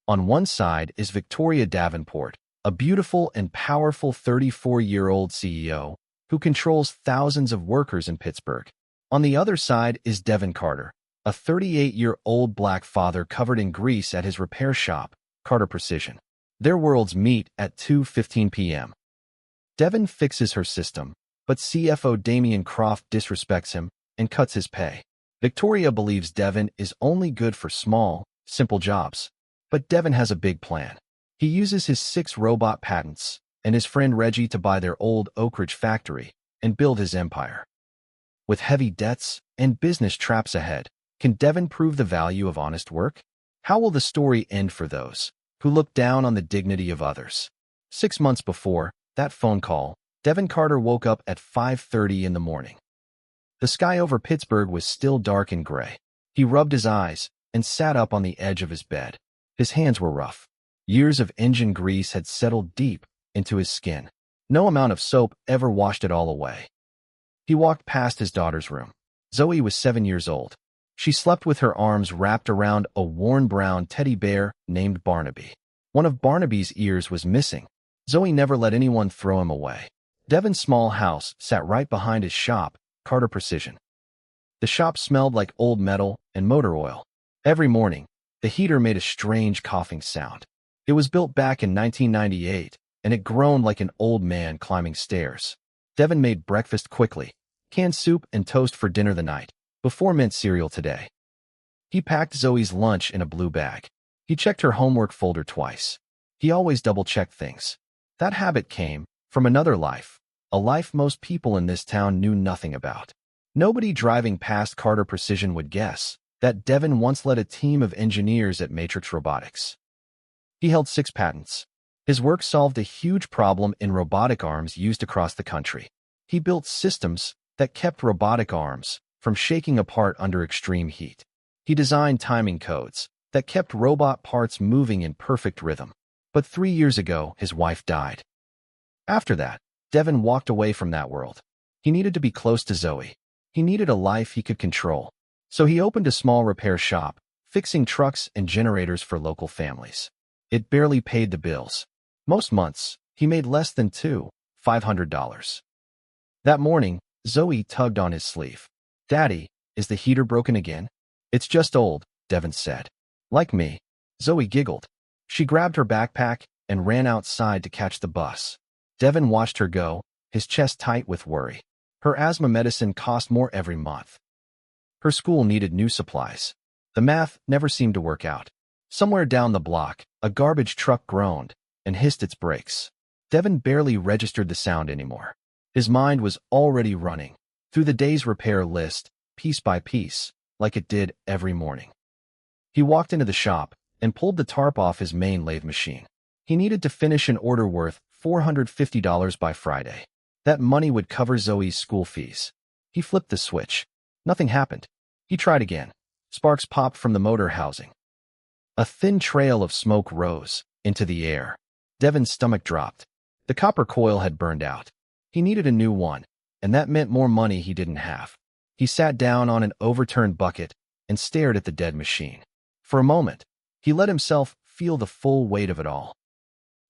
On one side is Victoria Davenport, a beautiful and powerful 34-year-old CEO who controls thousands of workers in Pittsburgh. On the other side is Devin Carter, a 38-year-old black father covered in grease at his repair shop, Carter Precision. Their worlds meet at 2:15 p.m. Devin fixes her system, but CFO Damian Croft disrespects him and cuts his pay. Victoria believes Devin is only good for small, simple jobs. But Devin has a big plan. He uses his 6 robot patents and his friend Reggie to buy their old Oak Ridge factory and build his empire. With heavy debts and business traps ahead, can Devin prove the value of honest work? How will the story end for those who look down on the dignity of others? 6 months before that phone call, Devin Carter woke up at 5:30 in the morning. The sky over Pittsburgh was still dark and gray. He rubbed his eyes and sat up on the edge of his bed. His hands were rough. Years of engine grease had settled deep into his skin. No amount of soap ever washed it all away. He walked past his daughter's room. Zoe was 7 years old. She slept with her arms wrapped around a worn brown teddy bear named Barnaby. One of Barnaby's ears was missing. Zoe never let anyone throw him away. Devin's small house sat right behind his shop, Carter Precision. The shop smelled like old metal and motor oil. Every morning, the heater made a strange coughing sound. It was built back in 1998, and it groaned like an old man climbing stairs. Devin made breakfast quickly, canned soup and toast for dinner the night before mint cereal today. He packed Zoe's lunch in a blue bag. He checked her homework folder twice. He always double-checked things. That habit came from another life, a life most people in this town knew nothing about. Nobody driving past Carter Precision would guess that Devin once led a team of engineers at Matrix Robotics. He held 6 patents. His work solved a huge problem in robotic arms used across the country. He built systems that kept robotic arms from shaking apart under extreme heat. He designed timing codes that kept robot parts moving in perfect rhythm. But 3 years ago, his wife died. After that, Devin walked away from that world. He needed to be close to Zoe. He needed a life he could control. So he opened a small repair shop, fixing trucks and generators for local families. It barely paid the bills. Most months, he made less than $500. That morning, Zoe tugged on his sleeve. "Daddy, is the heater broken again?" "It's just old," Devin said. "Like me." Zoe giggled. She grabbed her backpack and ran outside to catch the bus. Devin watched her go, his chest tight with worry. Her asthma medicine cost more every month. Her school needed new supplies. The math never seemed to work out. Somewhere down the block, a garbage truck groaned and hissed its brakes. Devin barely registered the sound anymore. His mind was already running through the day's repair list, piece by piece, like it did every morning. He walked into the shop and pulled the tarp off his main lathe machine. He needed to finish an order worth $450 by Friday. That money would cover Zoe's school fees. He flipped the switch. Nothing happened. He tried again. Sparks popped from the motor housing. A thin trail of smoke rose into the air. Devin's stomach dropped. The copper coil had burned out. He needed a new one, and that meant more money he didn't have. He sat down on an overturned bucket and stared at the dead machine. For a moment, he let himself feel the full weight of it all.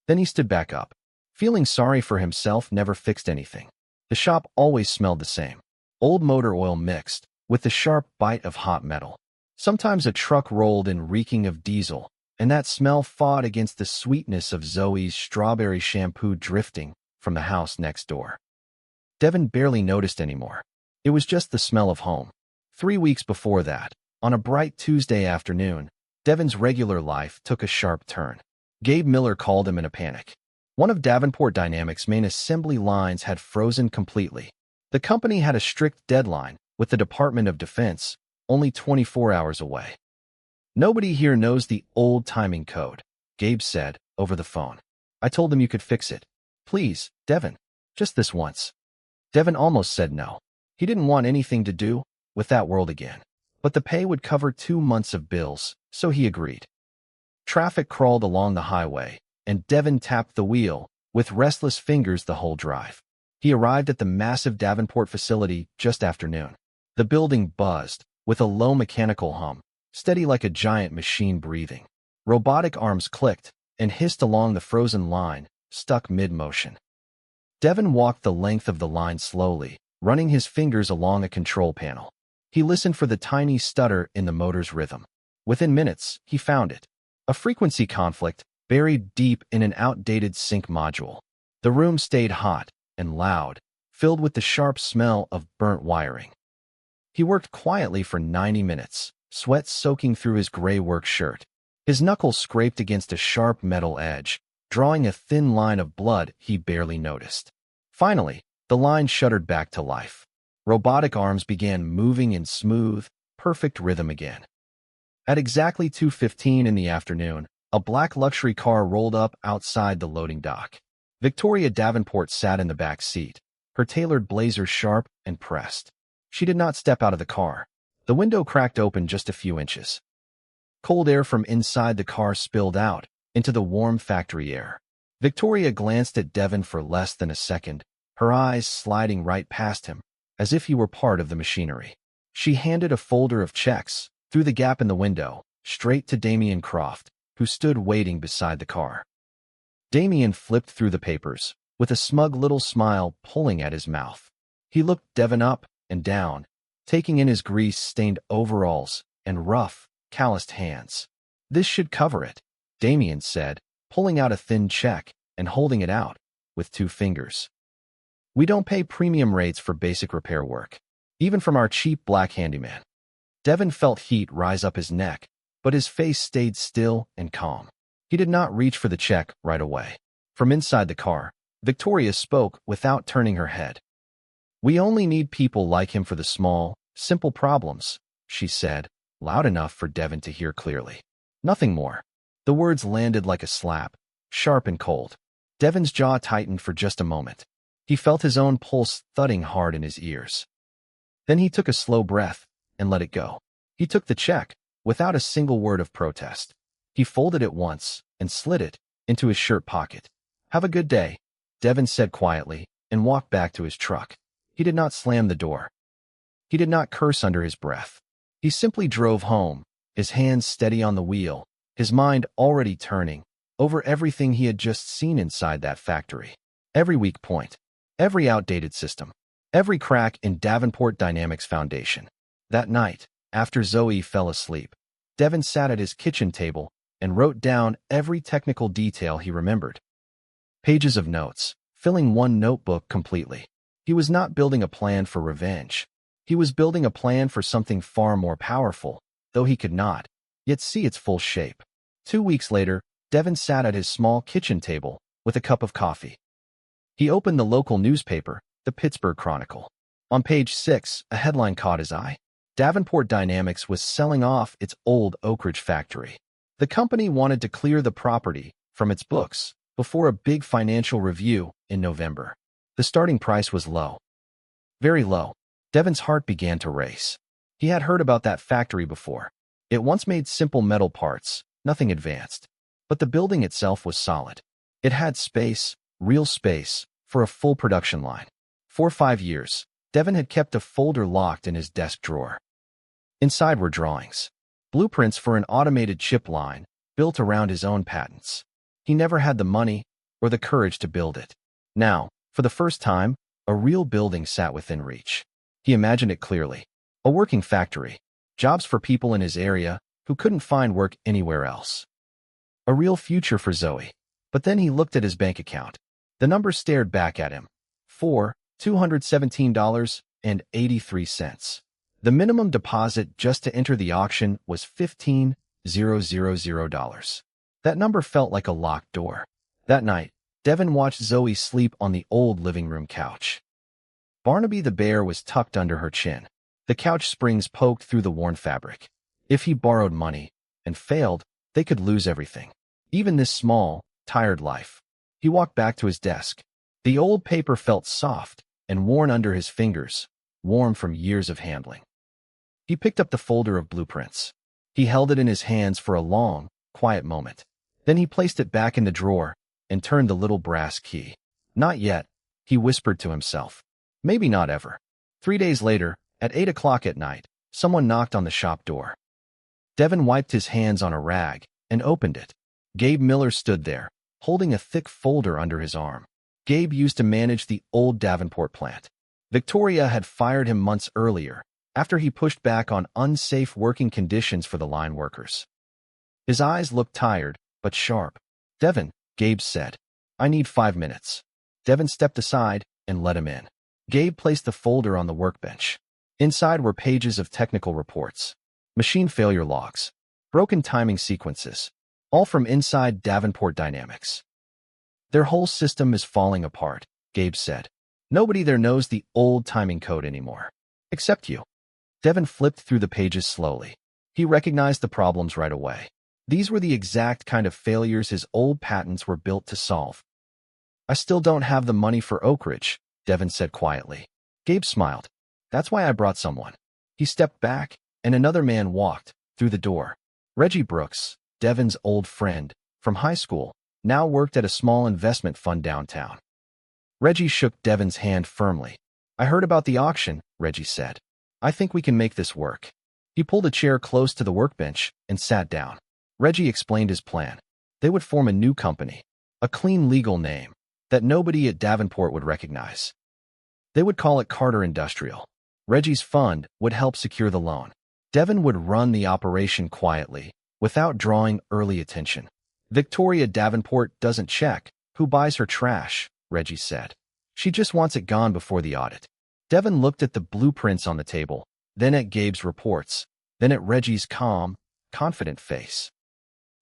Then he stood back up. Feeling sorry for himself never fixed anything. The shop always smelled the same. Old motor oil mixed with the sharp bite of hot metal. Sometimes a truck rolled in reeking of diesel, and that smell fought against the sweetness of Zoe's strawberry shampoo drifting from the house next door. Devin barely noticed anymore. It was just the smell of home. 3 weeks before that, on a bright Tuesday afternoon, Devin's regular life took a sharp turn. Gabe Miller called him in a panic. One of Davenport Dynamics' main assembly lines had frozen completely. The company had a strict deadline with the Department of Defense, only 24 hours away. "Nobody here knows the old timing code," Gabe said over the phone. "I told them you could fix it. Please, Devin, just this once." Devin almost said no. He didn't want anything to do with that world again. But the pay would cover 2 months of bills, so he agreed. Traffic crawled along the highway, and Devin tapped the wheel with restless fingers the whole drive. He arrived at the massive Davenport facility just after noon. The building buzzed with a low mechanical hum, steady like a giant machine breathing. Robotic arms clicked and hissed along the frozen line, stuck mid-motion. Devin walked the length of the line slowly, running his fingers along a control panel. He listened for the tiny stutter in the motor's rhythm. Within minutes, he found it. A frequency conflict buried deep in an outdated sync module. The room stayed hot and loud, filled with the sharp smell of burnt wiring. He worked quietly for 90 minutes, sweat soaking through his gray work shirt. His knuckles scraped against a sharp metal edge, drawing a thin line of blood he barely noticed. Finally, the line shuddered back to life. Robotic arms began moving in smooth, perfect rhythm again. At exactly 2:15 in the afternoon, a black luxury car rolled up outside the loading dock. Victoria Davenport sat in the back seat, her tailored blazer sharp and pressed. She did not step out of the car. The window cracked open just a few inches. Cold air from inside the car spilled out into the warm factory air. Victoria glanced at Devin for less than a second, her eyes sliding right past him, as if he were part of the machinery. She handed a folder of checks, through the gap in the window, straight to Damien Croft, who stood waiting beside the car. Damien flipped through the papers, with a smug little smile pulling at his mouth. He looked Devin up and down, taking in his grease-stained overalls and rough, calloused hands. "This should cover it," Damien said, pulling out a thin check and holding it out with 2 fingers. "We don't pay premium rates for basic repair work, even from our cheap black handyman." Devin felt heat rise up his neck, but his face stayed still and calm. He did not reach for the check right away. From inside the car, Victoria spoke without turning her head. "We only need people like him for the small, simple problems," she said, loud enough for Devin to hear clearly. "Nothing more." The words landed like a slap, sharp and cold. Devin's jaw tightened for just a moment. He felt his own pulse thudding hard in his ears. Then he took a slow breath and let it go. He took the check, without a single word of protest. He folded it once and slid it into his shirt pocket. "Have a good day," Devin said quietly, and walked back to his truck. He did not slam the door. He did not curse under his breath. He simply drove home, his hands steady on the wheel, his mind already turning over everything he had just seen inside that factory. Every weak point, every outdated system, every crack in Davenport Dynamics' foundation. That night, after Zoe fell asleep, Devin sat at his kitchen table and wrote down every technical detail he remembered. Pages of notes, filling one notebook completely. He was not building a plan for revenge. He was building a plan for something far more powerful, though he could not yet see its full shape. 2 weeks later, Devin sat at his small kitchen table with a cup of coffee. He opened the local newspaper, the Pittsburgh Chronicle. On page 6, a headline caught his eye. Davenport Dynamics was selling off its old Oak Ridge factory. The company wanted to clear the property from its books before a big financial review in November. The starting price was low. Very low. Devin's heart began to race. He had heard about that factory before. It once made simple metal parts, nothing advanced. But the building itself was solid. It had space, real space, for a full production line. For 5 years, Devin had kept a folder locked in his desk drawer. Inside were drawings, blueprints for an automated chip line built around his own patents. He never had the money or the courage to build it. Now, for the first time, a real building sat within reach. He imagined it clearly. A working factory, jobs for people in his area who couldn't find work anywhere else. A real future for Zoe. But then he looked at his bank account. The number stared back at him. $217.83. The minimum deposit just to enter the auction was $15,000. That number felt like a locked door. That night, Devin watched Zoe sleep on the old living room couch. Barnaby the bear was tucked under her chin. The couch springs poked through the worn fabric. If he borrowed money and failed, they could lose everything. Even this small, tired life. He walked back to his desk. The old paper felt soft and worn under his fingers, warm from years of handling. He picked up the folder of blueprints. He held it in his hands for a long, quiet moment. Then he placed it back in the drawer and turned the little brass key. "Not yet," he whispered to himself. "Maybe not ever." 3 days later, at 8 o'clock at night, someone knocked on the shop door. Devin wiped his hands on a rag and opened it. Gabe Miller stood there, holding a thick folder under his arm. Gabe used to manage the old Davenport plant. Victoria had fired him months earlier, after he pushed back on unsafe working conditions for the line workers. His eyes looked tired, but sharp. "Devin," Gabe said, "I need 5 minutes." Devin stepped aside and let him in. Gabe placed the folder on the workbench. Inside were pages of technical reports, machine failure logs, broken timing sequences, all from inside Davenport Dynamics. "Their whole system is falling apart," Gabe said. "Nobody there knows the old timing code anymore. Except you." Devin flipped through the pages slowly. He recognized the problems right away. These were the exact kind of failures his old patents were built to solve. "I still don't have the money for Oak Ridge," Devin said quietly. Gabe smiled. "That's why I brought someone." He stepped back, and another man walked through the door. Reggie Brooks, Devin's old friend from high school, now worked at a small investment fund downtown. Reggie shook Devin's hand firmly. "I heard about the auction," Reggie said. "I think we can make this work." He pulled a chair close to the workbench and sat down. Reggie explained his plan. They would form a new company, a clean legal name that nobody at Davenport would recognize. They would call it Carter Industrial. Reggie's fund would help secure the loan. Devin would run the operation quietly, without drawing early attention. "Victoria Davenport doesn't check who buys her trash," Reggie said. "She just wants it gone before the audit." Devin looked at the blueprints on the table, then at Gabe's reports, then at Reggie's calm, confident face.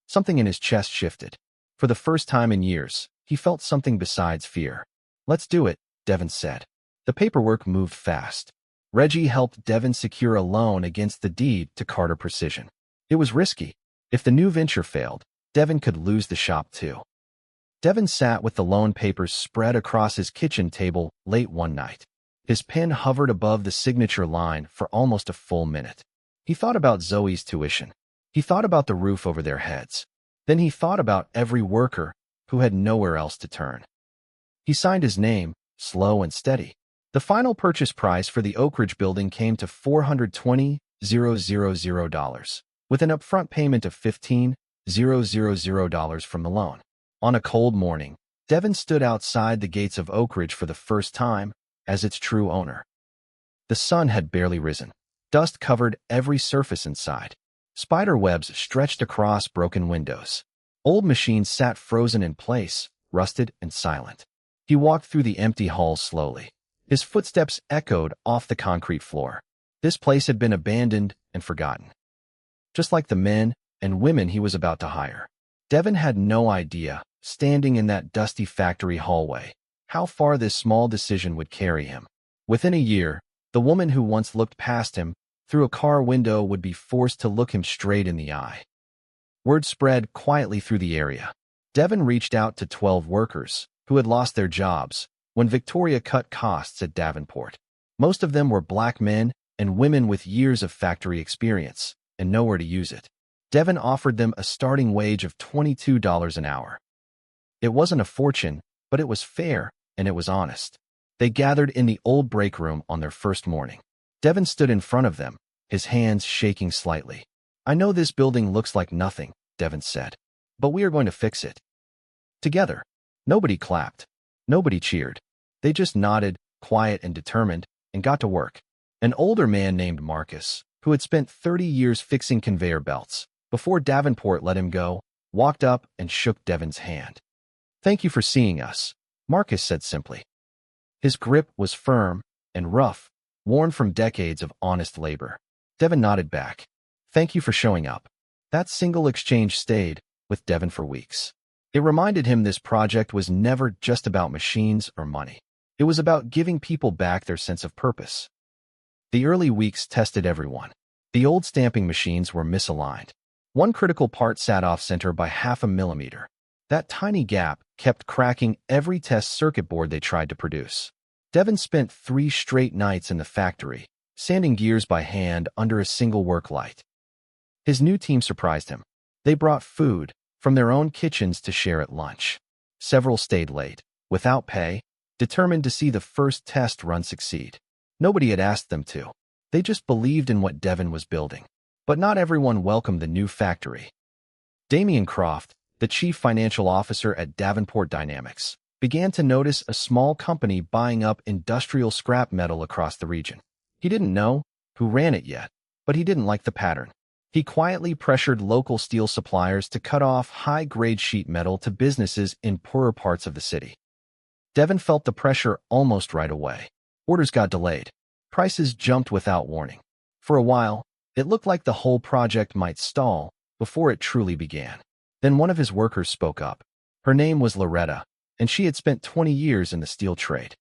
Something in his chest shifted. For the first time in years, he felt something besides fear. "Let's do it," Devin said. The paperwork moved fast. Reggie helped Devin secure a loan against the deed to Carter Precision. It was risky. If the new venture failed, Devin could lose the shop too. Devin sat with the loan papers spread across his kitchen table late one night. His pen hovered above the signature line for almost a full minute. He thought about Zoe's tuition. He thought about the roof over their heads. Then he thought about every worker who had nowhere else to turn. He signed his name, slow and steady. The final purchase price for the Oak Ridge building came to $420,000, with an upfront payment of $15,000 from the loan. On a cold morning, Devin stood outside the gates of Oak Ridge for the first time as its true owner. The sun had barely risen. Dust covered every surface inside. Spider webs stretched across broken windows. Old machines sat frozen in place, rusted and silent. He walked through the empty halls slowly. His footsteps echoed off the concrete floor. This place had been abandoned and forgotten. Just like the men and women he was about to hire. Devin had no idea, standing in that dusty factory hallway, how far this small decision would carry him. Within a year, the woman who once looked past him through a car window would be forced to look him straight in the eye. Word spread quietly through the area. Devin reached out to 12 workers who had lost their jobs when Victoria cut costs at Davenport. Most of them were black men and women with years of factory experience and nowhere to use it. Devin offered them a starting wage of $22 an hour. It wasn't a fortune, but it was fair and it was honest. They gathered in the old break room on their first morning. Devin stood in front of them, his hands shaking slightly. "I know this building looks like nothing," Devin said, "but we are going to fix it. Together." Nobody clapped. Nobody cheered. They just nodded, quiet and determined, and got to work. An older man named Marcus, who had spent 30 years fixing conveyor belts before Davenport let him go, walked up and shook Devin's hand. "Thank you for seeing us," Marcus said simply. His grip was firm and rough, worn from decades of honest labor. Devin nodded back. "Thank you for showing up." That single exchange stayed with Devin for weeks. It reminded him this project was never just about machines or money. It was about giving people back their sense of purpose. The early weeks tested everyone. The old stamping machines were misaligned. One critical part sat off-center by 0.5 millimeter. That tiny gap kept cracking every test circuit board they tried to produce. Devin spent 3 straight nights in the factory, sanding gears by hand under a single work light. His new team surprised him. They brought food from their own kitchens to share at lunch. Several stayed late, without pay, determined to see the first test run succeed. Nobody had asked them to. They just believed in what Devin was building. But not everyone welcomed the new factory. Damian Croft, the chief financial officer at Davenport Dynamics, began to notice a small company buying up industrial scrap metal across the region. He didn't know who ran it yet, but he didn't like the pattern. He quietly pressured local steel suppliers to cut off high-grade sheet metal to businesses in poorer parts of the city. Devin felt the pressure almost right away. Orders got delayed. Prices jumped without warning. For a while, it looked like the whole project might stall before it truly began. Then one of his workers spoke up. Her name was Loretta, and she had spent 20 years in the steel trade.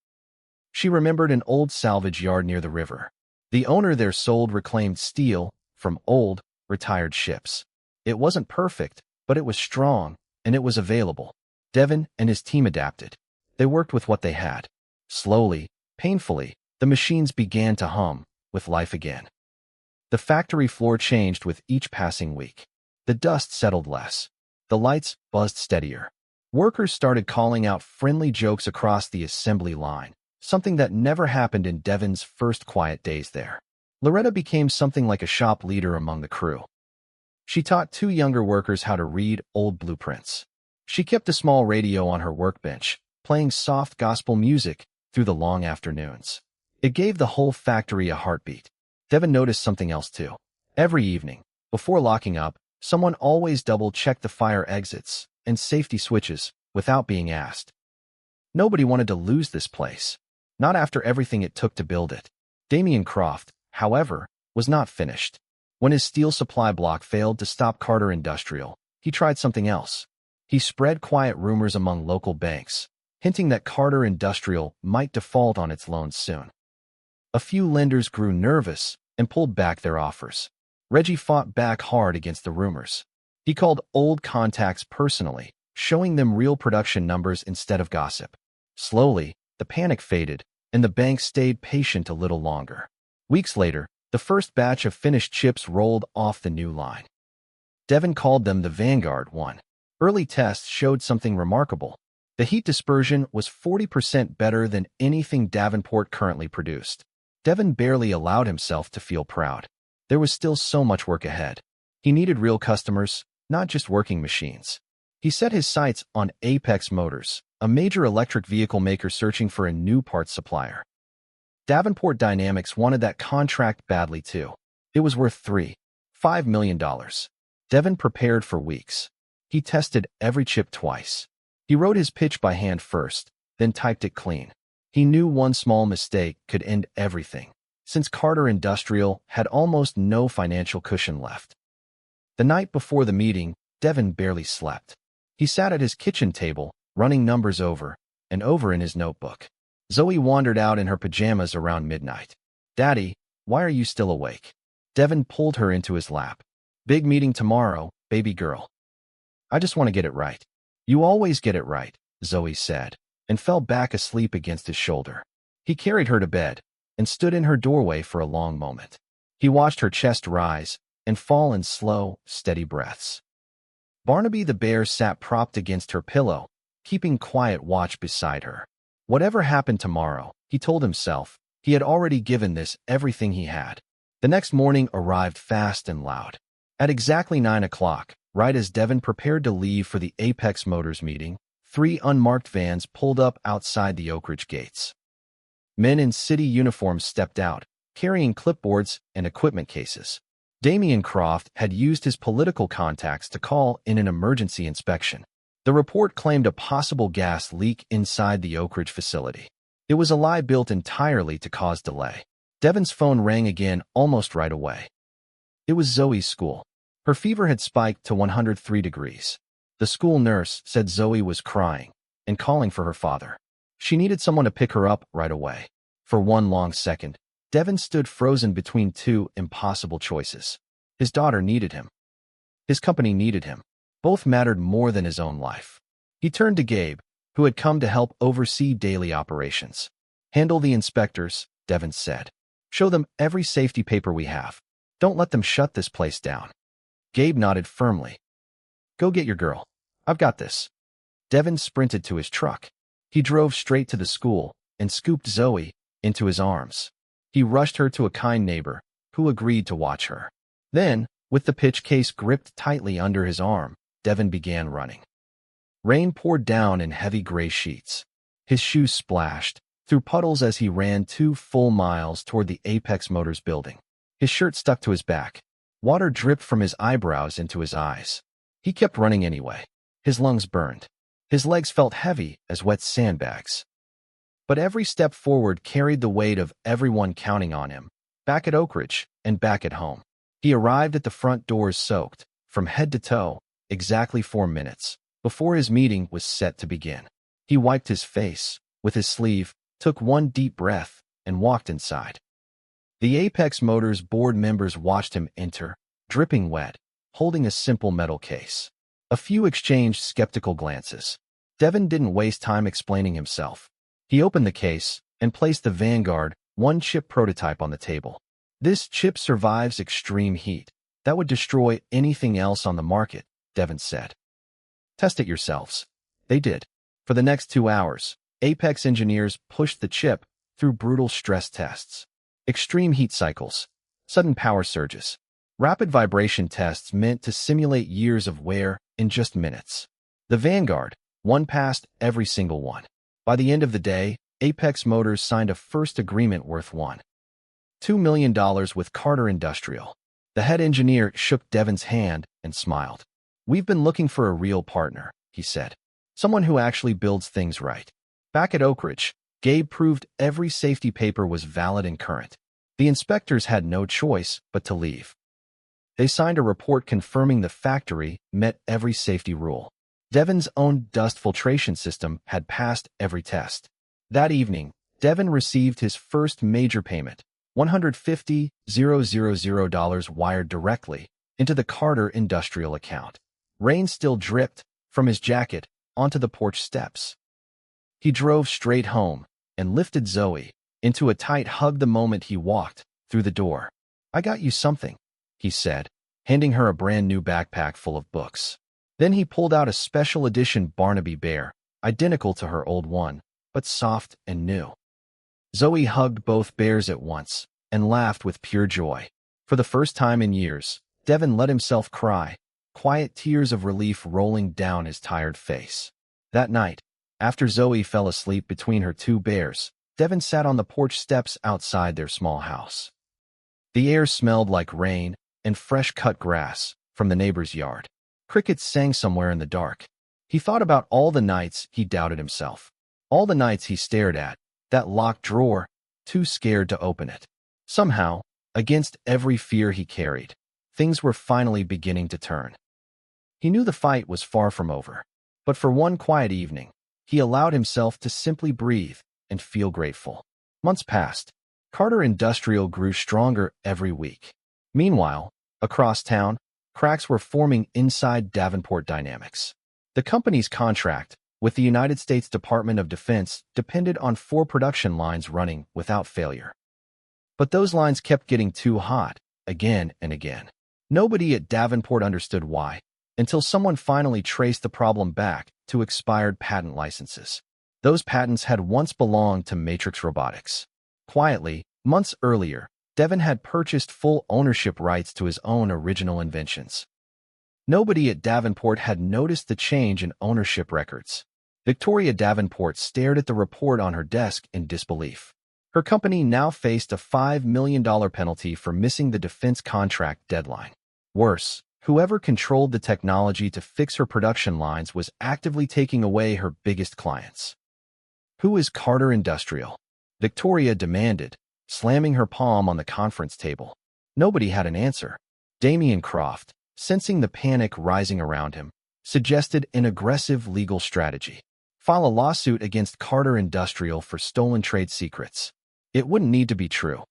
She remembered an old salvage yard near the river. The owner there sold reclaimed steel from old, retired ships. It wasn't perfect, but it was strong, and it was available. Devin and his team adapted. They worked with what they had. Slowly, painfully, the machines began to hum with life again. The factory floor changed with each passing week. The dust settled less. The lights buzzed steadier. Workers started calling out friendly jokes across the assembly line, something that never happened in Devin's first quiet days there. Loretta became something like a shop leader among the crew. She taught 2 younger workers how to read old blueprints. She kept a small radio on her workbench, playing soft gospel music through the long afternoons. It gave the whole factory a heartbeat. Devin noticed something else too. Every evening, before locking up, someone always double-checked the fire exits and safety switches without being asked. Nobody wanted to lose this place, not after everything it took to build it. Damian Croft, however, was not finished. When his steel supply block failed to stop Carter Industrial, he tried something else. He spread quiet rumors among local banks, hinting that Carter Industrial might default on its loans soon. A few lenders grew nervous and pulled back their offers. Reggie fought back hard against the rumors. He called old contacts personally, showing them real production numbers instead of gossip. Slowly, the panic faded, and the bank stayed patient a little longer. Weeks later, the first batch of finished chips rolled off the new line. Devin called them the Vanguard 1. Early tests showed something remarkable. The heat dispersion was 40% better than anything Davenport currently produced. Devin barely allowed himself to feel proud. There was still so much work ahead. He needed real customers, not just working machines. He set his sights on Apex Motors, a major electric vehicle maker searching for a new parts supplier. Davenport Dynamics wanted that contract badly too. It was worth $5 million. Devin prepared for weeks. He tested every chip twice. He wrote his pitch by hand first, then typed it clean. He knew one small mistake could end everything, since Carter Industrial had almost no financial cushion left. The night before the meeting, Devin barely slept. He sat at his kitchen table, running numbers over and over in his notebook. Zoe wandered out in her pajamas around midnight. "Daddy, why are you still awake?" Devin pulled her into his lap. "Big meeting tomorrow, baby girl." "I just want to get it right." "You always get it right," Zoe said, and fell back asleep against his shoulder. He carried her to bed and stood in her doorway for a long moment. He watched her chest rise and fall in slow, steady breaths. Barnaby the bear sat propped against her pillow, keeping quiet watch beside her. Whatever happened tomorrow, he told himself, he had already given this everything he had. The next morning arrived fast and loud. At exactly 9 o'clock, right as Devin prepared to leave for the Apex Motors meeting, 3 unmarked vans pulled up outside the Oak Ridge gates. Men in city uniforms stepped out, carrying clipboards and equipment cases. Damian Croft had used his political contacts to call in an emergency inspection. The report claimed a possible gas leak inside the Oak Ridge facility. It was a lie built entirely to cause delay. Devin's phone rang again almost right away. It was Zoe's school. Her fever had spiked to 103 degrees. The school nurse said Zoe was crying and calling for her father. She needed someone to pick her up right away. For one long second, Devin stood frozen between 2 impossible choices. His daughter needed him. His company needed him. Both mattered more than his own life. He turned to Gabe, who had come to help oversee daily operations. "Handle the inspectors," Devin said. "Show them every safety paper we have. Don't let them shut this place down." Gabe nodded firmly. "Go get your girl. I've got this." Devin sprinted to his truck. He drove straight to the school and scooped Zoe into his arms. He rushed her to a kind neighbor who agreed to watch her. Then, with the pitch case gripped tightly under his arm, Devin began running. Rain poured down in heavy gray sheets. His shoes splashed through puddles as he ran 2 full miles toward the Apex Motors building. His shirt stuck to his back. Water dripped from his eyebrows into his eyes. He kept running anyway. His lungs burned. His legs felt heavy as wet sandbags. But every step forward carried the weight of everyone counting on him, back at Oak Ridge and back at home. He arrived at the front doors soaked, from head to toe, exactly 4 minutes before his meeting was set to begin. He wiped his face with his sleeve, took one deep breath, and walked inside. The Apex Motors board members watched him enter, dripping wet, holding a simple metal case. A few exchanged skeptical glances. Devin didn't waste time explaining himself. He opened the case and placed the Vanguard 1-chip prototype on the table. This chip survives extreme heat. That would destroy anything else on the market, Devin said. Test it yourselves. They did. For the next 2 hours, Apex engineers pushed the chip through brutal stress tests. Extreme heat cycles, sudden power surges, rapid vibration tests meant to simulate years of wear in just minutes. The Vanguard 1 passed every single one. By the end of the day, Apex Motors signed a first agreement worth $1.2 million with Carter Industrial. The head engineer shook Devin's hand and smiled. "We've been looking for a real partner," he said. "Someone who actually builds things right." Back at Oak Ridge, Gabe proved every safety paper was valid and current. The inspectors had no choice but to leave. They signed a report confirming the factory met every safety rule. Devin's own dust filtration system had passed every test. That evening, Devin received his first major payment, $150,000 wired directly into the Carter Industrial account. Rain still dripped from his jacket onto the porch steps. He drove straight home and lifted Zoe into a tight hug the moment he walked through the door. "I got you something," he said, handing her a brand new backpack full of books. Then he pulled out a special edition Barnaby bear, identical to her old one, but soft and new. Zoe hugged both bears at once and laughed with pure joy. For the first time in years, Devin let himself cry, quiet tears of relief rolling down his tired face. That night, after Zoe fell asleep between her 2 bears, Devin sat on the porch steps outside their small house. The air smelled like rain and fresh-cut grass from the neighbor's yard. Crickets sang somewhere in the dark. He thought about all the nights he doubted himself. All the nights he stared at that locked drawer, too scared to open it. Somehow, against every fear he carried, things were finally beginning to turn. He knew the fight was far from over, but for one quiet evening, he allowed himself to simply breathe and feel grateful. Months passed. Carter Industrial grew stronger every week. Meanwhile, across town, cracks were forming inside Davenport Dynamics. The company's contract with the United States Department of Defense depended on 4 production lines running without failure. But those lines kept getting too hot, again and again. Nobody at Davenport understood why, until someone finally traced the problem back to expired patent licenses. Those patents had once belonged to Matrix Robotics. Quietly, months earlier, Devin had purchased full ownership rights to his own original inventions. Nobody at Davenport had noticed the change in ownership records. Victoria Davenport stared at the report on her desk in disbelief. Her company now faced a $5 million penalty for missing the defense contract deadline. Worse, whoever controlled the technology to fix her production lines was actively taking away her biggest clients. "Who is Carter Industrial?" Victoria demanded, slamming her palm on the conference table. Nobody had an answer. Damian Croft, sensing the panic rising around him, suggested an aggressive legal strategy. File a lawsuit against Carter Industrial for stolen trade secrets. It wouldn't need to be true.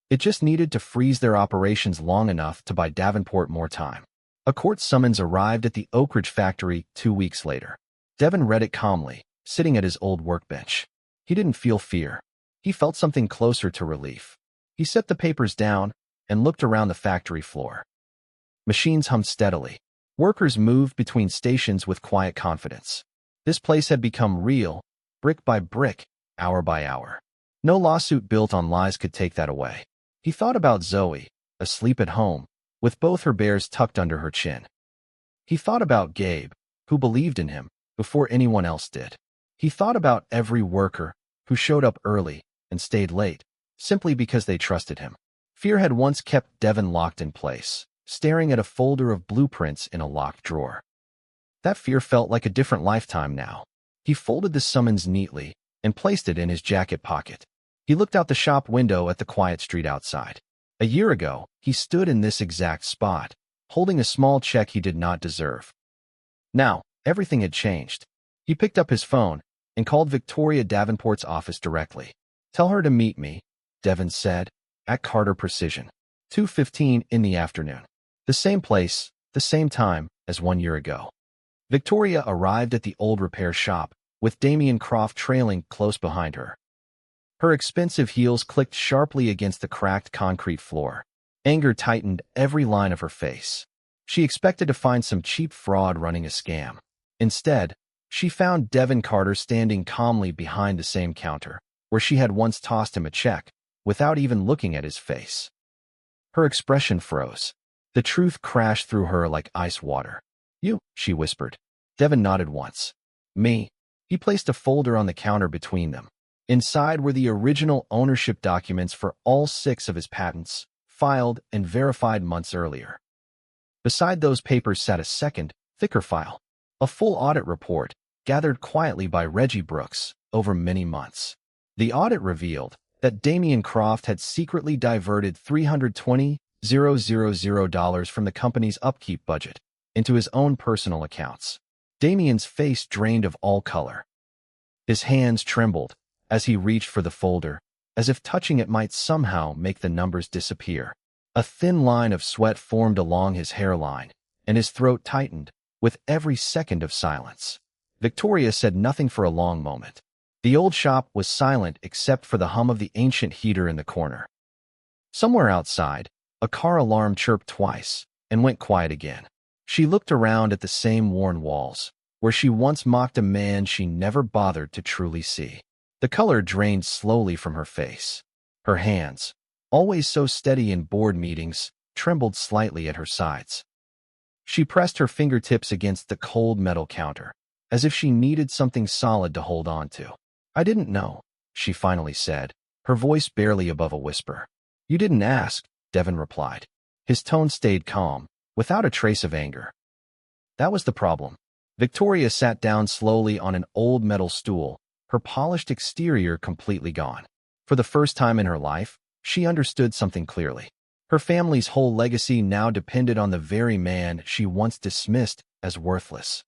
It just needed to freeze their operations long enough to buy Davenport more time. A court summons arrived at the Oak Ridge factory 2 weeks later. Devin read it calmly, sitting at his old workbench. He didn't feel fear. He felt something closer to relief. He set the papers down and looked around the factory floor. Machines hummed steadily. Workers moved between stations with quiet confidence. This place had become real, brick by brick, hour by hour. No lawsuit built on lies could take that away. He thought about Zoe, asleep at home, with both her bears tucked under her chin. He thought about Gabe, who believed in him before anyone else did. He thought about every worker who showed up early and stayed late, simply because they trusted him. Fear had once kept Devin locked in place, staring at a folder of blueprints in a locked drawer. That fear felt like a different lifetime now. He folded the summons neatly and placed it in his jacket pocket. He looked out the shop window at the quiet street outside. A year ago, he stood in this exact spot, holding a small check he did not deserve. Now, everything had changed. He picked up his phone and called Victoria Davenport's office directly. "Tell her to meet me," Devin said, "at Carter Precision, 2:15 in the afternoon. The same place, the same time as 1 year ago." Victoria arrived at the old repair shop, with Damien Croft trailing close behind her. Her expensive heels clicked sharply against the cracked concrete floor. Anger tightened every line of her face. She expected to find some cheap fraud running a scam. Instead, she found Devin Carter standing calmly behind the same counter, where she had once tossed him a check, without even looking at his face. Her expression froze. The truth crashed through her like ice water. "You," she whispered. Devin nodded once. "Me." He placed a folder on the counter between them. Inside were the original ownership documents for all 6 of his patents, filed and verified months earlier. Beside those papers sat a second, thicker file, a full audit report, gathered quietly by Reggie Brooks over many months. The audit revealed that Damien Croft had secretly diverted $320,000 from the company's upkeep budget into his own personal accounts. Damien's face drained of all color. His hands trembled as he reached for the folder, as if touching it might somehow make the numbers disappear. A thin line of sweat formed along his hairline, and his throat tightened with every second of silence. Victoria said nothing for a long moment. The old shop was silent except for the hum of the ancient heater in the corner. Somewhere outside, a car alarm chirped twice and went quiet again. She looked around at the same worn walls, where she once mocked a man she never bothered to truly see. The color drained slowly from her face. Her hands, always so steady in board meetings, trembled slightly at her sides. She pressed her fingertips against the cold metal counter, as if she needed something solid to hold on to. "I didn't know," she finally said, her voice barely above a whisper. "You didn't ask," Devin replied. His tone stayed calm, without a trace of anger. That was the problem. Victoria sat down slowly on an old metal stool, her polished exterior completely gone. For the first time in her life, she understood something clearly. Her family's whole legacy now depended on the very man she once dismissed as worthless.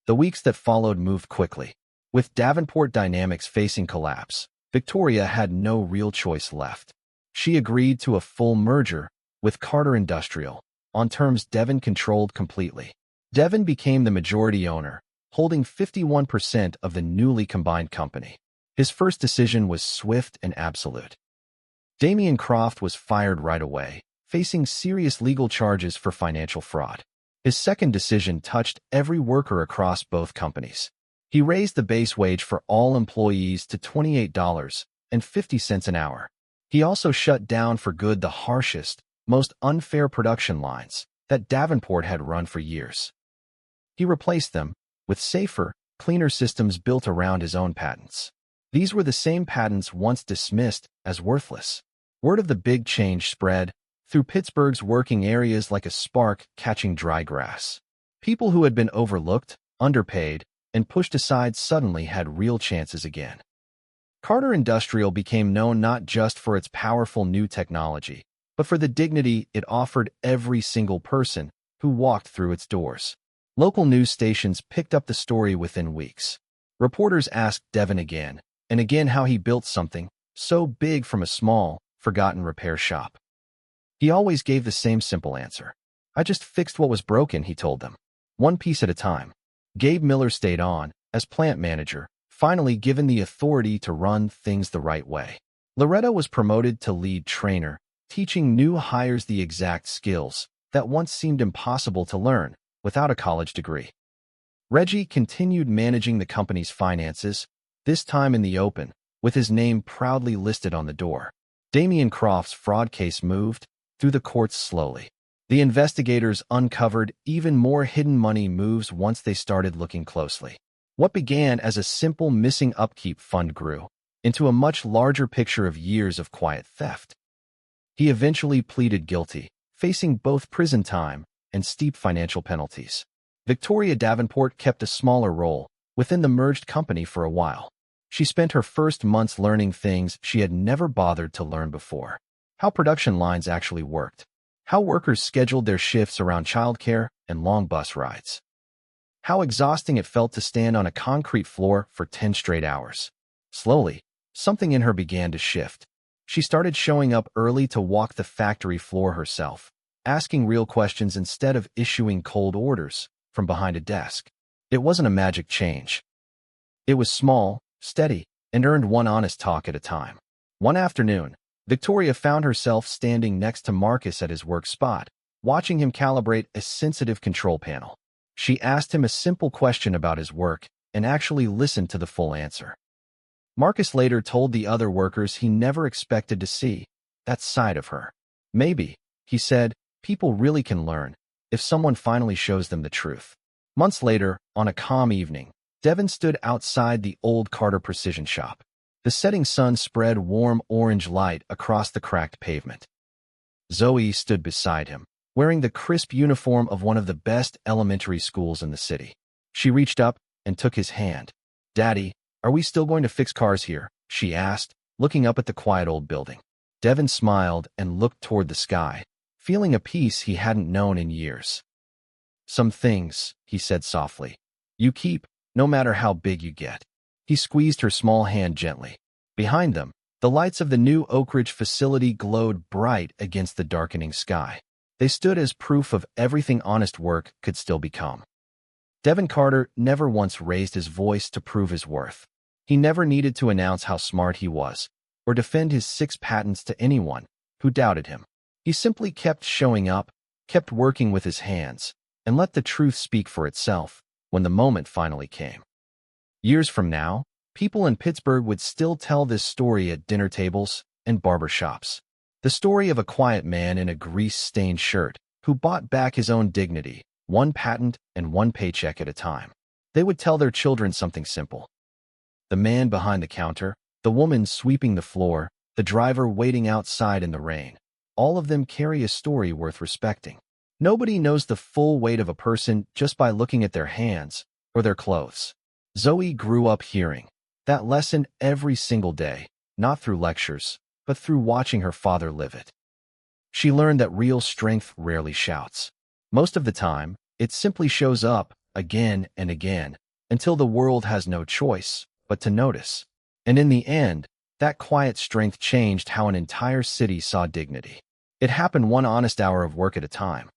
The weeks that followed moved quickly. With Davenport Dynamics facing collapse, Victoria had no real choice left. She agreed to a full merger with Carter Industrial, on terms Devin controlled completely. Devin became the majority owner, holding 51% of the newly combined company. His first decision was swift and absolute. Damien Croft was fired right away, facing serious legal charges for financial fraud. His second decision touched every worker across both companies. He raised the base wage for all employees to $28.50 an hour. He also shut down for good the harshest, most unfair production lines that Davenport had run for years. He replaced them with safer, cleaner systems built around his own patents. These were the same patents once dismissed as worthless. Word of the big change spread through Pittsburgh's working areas like a spark catching dry grass. People who had been overlooked, underpaid, and pushed aside suddenly had real chances again. Carter Industrial became known not just for its powerful new technology, but for the dignity it offered every single person who walked through its doors. Local news stations picked up the story within weeks. Reporters asked Devin again and again how he built something so big from a small, forgotten repair shop. He always gave the same simple answer. "I just fixed what was broken," he told them. One piece at a time. Gabe Miller stayed on, as plant manager, finally given the authority to run things the right way. Loretta was promoted to lead trainer, teaching new hires the exact skills that once seemed impossible to learn without a college degree. Reggie continued managing the company's finances, this time in the open, with his name proudly listed on the door. Damien Croft's fraud case moved through the courts slowly. The investigators uncovered even more hidden money moves once they started looking closely. What began as a simple missing upkeep fund grew into a much larger picture of years of quiet theft. He eventually pleaded guilty, facing both prison time and steep financial penalties. Victoria Davenport kept a smaller role within the merged company for a while. She spent her first months learning things she had never bothered to learn before. How production lines actually worked. How workers scheduled their shifts around childcare and long bus rides. How exhausting it felt to stand on a concrete floor for 10 straight hours. Slowly, something in her began to shift. She started showing up early to walk the factory floor herself, asking real questions instead of issuing cold orders from behind a desk. It wasn't a magic change. It was small, steady, and earned one honest talk at a time. One afternoon, Victoria found herself standing next to Marcus at his work spot, watching him calibrate a sensitive control panel. She asked him a simple question about his work and actually listened to the full answer. Marcus later told the other workers he never expected to see that side of her. Maybe, he said, people really can learn if someone finally shows them the truth. Months later, on a calm evening, Devin stood outside the old Carter Precision shop. The setting sun spread warm orange light across the cracked pavement. Zoe stood beside him, wearing the crisp uniform of one of the best elementary schools in the city. She reached up and took his hand. "Daddy, are we still going to fix cars here?" she asked, looking up at the quiet old building. Devin smiled and looked toward the sky, feeling a peace he hadn't known in years. "Some things," he said softly, "you keep, no matter how big you get." He squeezed her small hand gently. Behind them, the lights of the new Oak Ridge facility glowed bright against the darkening sky. They stood as proof of everything honest work could still become. Devin Carter never once raised his voice to prove his worth. He never needed to announce how smart he was, or defend his 6 patents to anyone who doubted him. He simply kept showing up, kept working with his hands, and let the truth speak for itself when the moment finally came. Years from now, people in Pittsburgh would still tell this story at dinner tables and barber shops. The story of a quiet man in a grease-stained shirt who bought back his own dignity, one patent and one paycheck at a time. They would tell their children something simple. The man behind the counter, the woman sweeping the floor, the driver waiting outside in the rain. All of them carry a story worth respecting. Nobody knows the full weight of a person just by looking at their hands or their clothes. Zoe grew up hearing that lesson every single day, not through lectures, but through watching her father live it. She learned that real strength rarely shouts. Most of the time, it simply shows up again and again until the world has no choice but to notice. And in the end, that quiet strength changed how an entire city saw dignity. It happened one honest hour of work at a time.